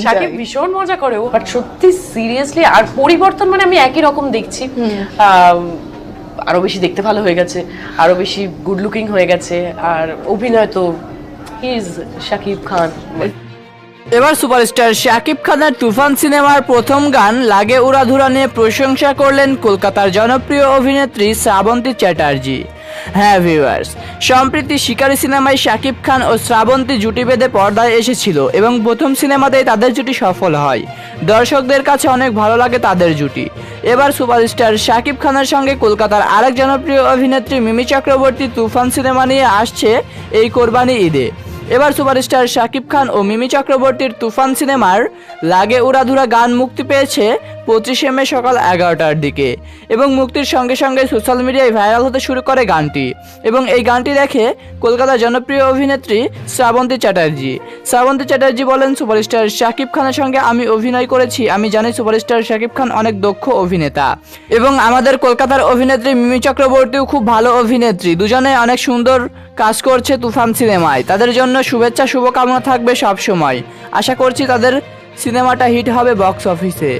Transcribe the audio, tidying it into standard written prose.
শাকিব ভীষণ মজা করে, বাট সত্যি সিরিয়াসলি আর পরিবর্তন মানে আমি একই রকম দেখছি। আরো বেশি দেখতে ভালো হয়ে গেছে, আরো বেশি গুড লুকিং হয়ে গেছে, আর অভিনয় তো হি ইজ শাকিব খান। এবার সুপারস্টার শাকিব খানের তুফান সিনেমার প্রথম গান লাগে উড়াধুরা নিয়ে প্রশংসা করলেন কলকাতার জনপ্রিয় অভিনেত্রী শ্রাবন্তী চ্যাটার্জি। হ্যাঁ ভিউয়ার্স, সম্প্রতি শিকারী সিনেমায় শাকিব খান ও শ্রাবন্তী জুটি বেঁধে পর্দায় এসেছিল এবং প্রথম সিনেমাতেই তাদের জুটি সফল হয়। দর্শকদের কাছে অনেক ভালো লাগে তাদের জুটি। এবার সুপারস্টার শাকিব খানের সঙ্গে কলকাতার আরেক জনপ্রিয় অভিনেত্রী মিমি চক্রবর্তী তুফান সিনেমা নিয়ে আসছে এই কোরবানি ঈদে। এবার সুপারস্টার শাকিব খান ও মিমি চক্রবর্তীর তুফান সিনেমার লাগে উড়াধুরা গান মুক্তি পেয়েছে 25শে মে সকাল 11টার দিকে এবং মুক্তির সঙ্গে সঙ্গে সোশ্যাল মিডিয়ায় ভাইরাল হতে শুরু করে গানটি। এবং এই গানটি দেখে কলকাতার জনপ্রিয় অভিনেত্রী শ্রাবন্তী চ্যাটার্জি বলেন, সুপারস্টার শাকিব খানের সঙ্গে আমি অভিনয় করেছি, আমি জানি সুপারস্টার শাকিব খান অনেক দক্ষ অভিনেতা এবং আমাদের কলকাতার অভিনেত্রী মিমি চক্রবর্তীও খুব ভালো অভিনেত্রী, দুজনে অনেক সুন্দর কাজ করছে তুফান সিনেমায়। তাদের জন্য শুভেচ্ছা শুভকামনা থাকবে সব সময়। আশা করছি তাদের সিনেমাটা হিট হবে বক্স অফিসে।